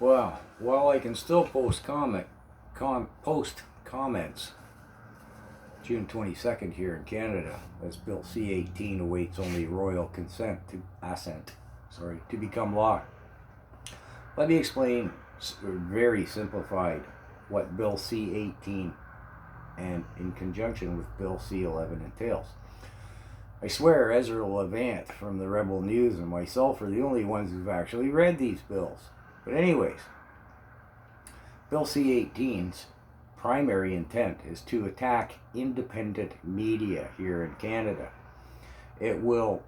Well, while I can still post comments, June 22nd here in Canada, as Bill C18 awaits only royal consent to become law. Let me explain, very simplified, what Bill C18 and in conjunction with Bill C11 entails. I swear Ezra Levant from the Rebel News and myself are the only ones who've actually read these bills. But anyways, Bill C18's primary intent is to attack independent media here in Canada. It will,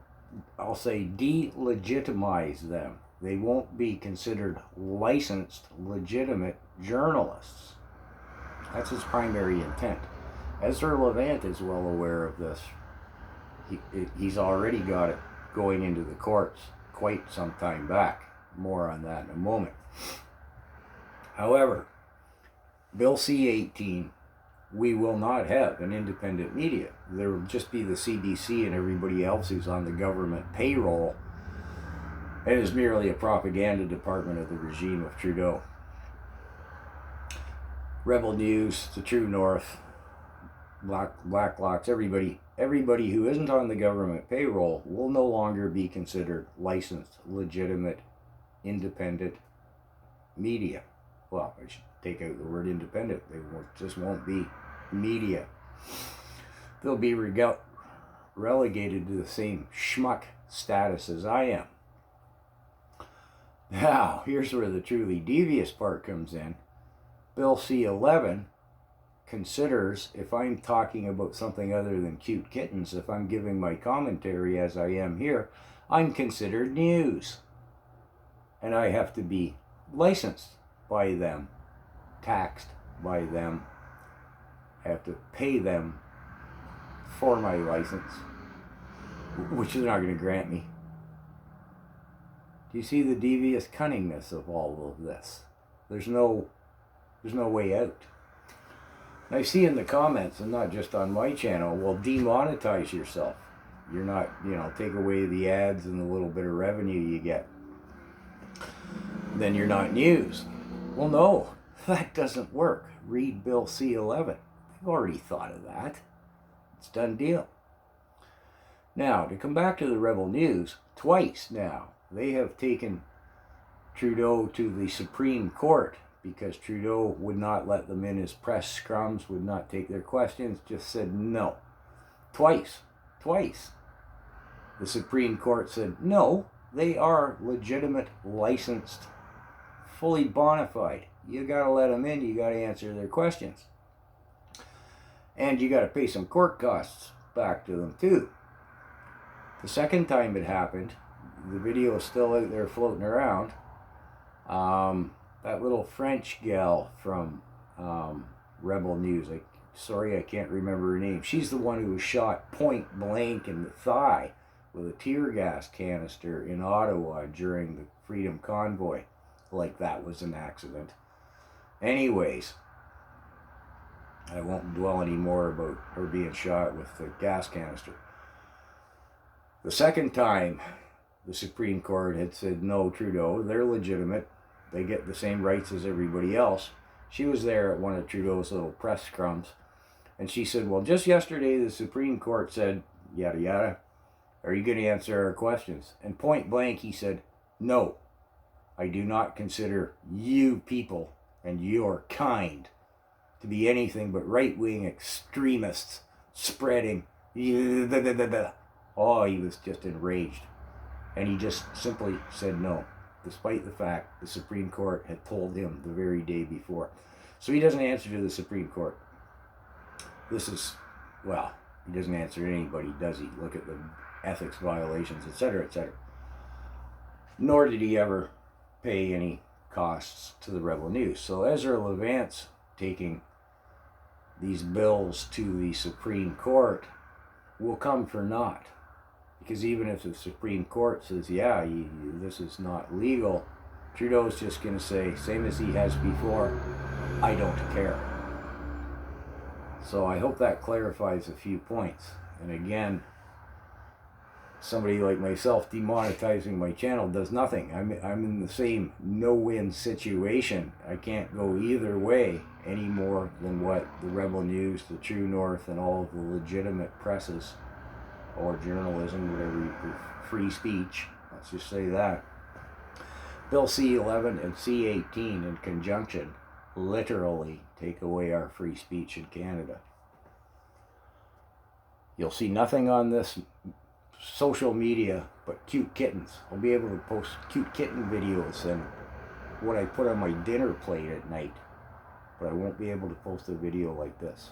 I'll say, delegitimize them. They won't be considered licensed, legitimate journalists. That's his primary intent. Ezra Levant is well aware of this. He's already got it going into the courts quite some time back. More on that in a moment. However, Bill C18, we will not have an independent media. There will just be the CBC and everybody else who's on the government payroll. It is merely a propaganda department of the regime of Trudeau. Rebel News, the True North, Blacklocks, everybody who isn't on the government payroll will no longer be considered licensed, legitimate, independent media. Well, I should take out the word independent. They just won't be media. They'll be relegated to the same schmuck status as I am. Now, here's where the truly devious part comes in. Bill C11 considers, if I'm talking about something other than cute kittens, if I'm giving my commentary as I am here, I'm considered news. And I have to be licensed by them, taxed by them. I have to pay them for my license, which they're not going to grant me. Do you see the devious cunningness of all of this? There's no way out. I see in the comments, and not just on my channel, well, demonetize yourself. You're not, take away the ads and the little bit of revenue you get. Then you're not news. Well, no, that doesn't work. Read Bill C11. I've already thought of that. It's done deal. Now, to come back to the Rebel News, twice now, they have taken Trudeau to the Supreme Court because Trudeau would not let them in his press scrums, would not take their questions, just said no. Twice. The Supreme Court said no, they are legitimate, licensed, fully bona fide. You gotta let them in, you gotta answer their questions. And you gotta pay some court costs back to them too. The second time it happened, the video is still out there floating around. That little French gal from Rebel News, I can't remember her name. She's the one who was shot point blank in the thigh with a tear gas canister in Ottawa during the Freedom Convoy, like that was an accident. Anyways, I won't dwell any more about her being shot with the gas canister. The second time, the Supreme Court had said, no, Trudeau, they're legitimate. They get the same rights as everybody else. She was there at one of Trudeau's little press scrums, and she said, well, just yesterday the Supreme Court said, yada yada, are you going to answer our questions? And point blank he said, no, I do not consider you people and your kind to be anything but right-wing extremists spreading. Oh, he was just enraged. And he just simply said no, despite the fact the Supreme Court had told him the very day before. So he doesn't answer to the Supreme Court. He doesn't answer to anybody, does he? Look at the ethics violations, etc., etc. Nor did he ever pay any costs to the Rebel News. So Ezra Levant's taking these bills to the Supreme Court will come for naught. Because even if the Supreme Court says, this is not legal, Trudeau's just going to say, same as he has before, I don't care. So I hope that clarifies a few points. And again, somebody like myself demonetizing my channel does nothing. I'm in the same no-win situation. I can't go either way any more than what the Rebel News, the True North, and all of the legitimate presses or journalism, whatever you, free speech, let's just say that. Bill C11 and C18 in conjunction literally take away our free speech in Canada. You'll see nothing on this social media but cute kittens. I'll be able to post cute kitten videos and what I put on my dinner plate at night, but I won't be able to post a video like this.